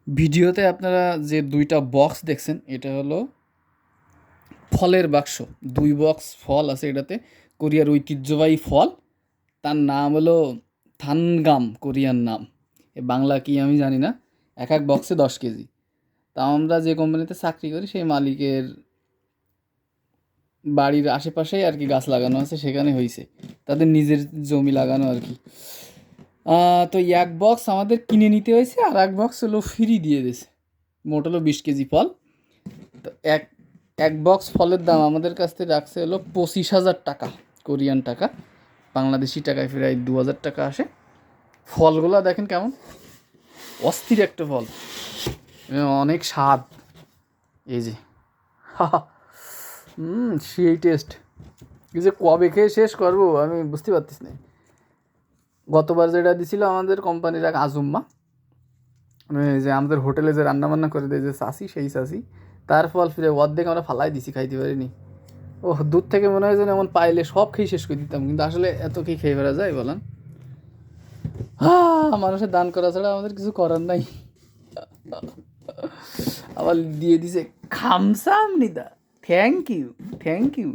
ভিডিওতে আপনারা যে ২টা বক্স দেখছেন এটা হলো ফলের বাক্স। ২ বক্স ফল আছে এটাতে। কোরিয়ার ঐতিহ্যবাহী ফল। তার নাম হলো থানগাম, কোরিয়ান নাম। বাংলা কি আমি জানি না। এক বক্সে ১০ কেজি। তা আমরা যে কোম্পানিতে চাকরি করি সেই মালিকের বাড়ির আশেপাশেই আর কি গাছ লাগানো আছে, সেখানে হইছে। তাদের নিজের জমি লাগানো আর কি। তো ১ বক্স আমাদের কিনে নিতে হয়েছে, আর ১ বক্স হলো ফ্রি দিয়ে দিয়েছে। মোট হলো ২০ কেজি ফল। তো এক বক্স ফলের দাম আমাদের কাছ থেকে রাখছে হলো ২৫,০০০ টাকা, কোরিয়ান টাকা। বাংলাদেশি টাকায় প্রায় ২,০০০ টাকা আসে। ফলগুলো দেখেন কেমন অস্থির একটা ফল, অনেক স্বাদ। এই যে সেই টেস্ট। এই যে কবে খেয়ে শেষ করবো আমি বুঝতে পারতেছি না। গতবার যেটা দিছিল আমাদের কোম্পানির এক আজুম্মা, মানে যে আমাদের হোটেলে যে রান্নাবান্না করে দেয় যে চাষি, সেই চাষি, তার ফল ফিরে অর্ধেক আমরা ফালাই দিছি, খাইতে পারিনি। ও দূর থেকে মনে হয় যেন এমন পাইলে সব খেয়ে শেষ করে দিতাম, কিন্তু আসলে এত কি খেয়ে ফেরা যায় বলেন? মানুষের দান করা ছাড়া আমাদের কিছু করার নাই। আবার দিয়ে দিছে খামসামনিদা, থ্যাংক ইউ, থ্যাংক ইউ।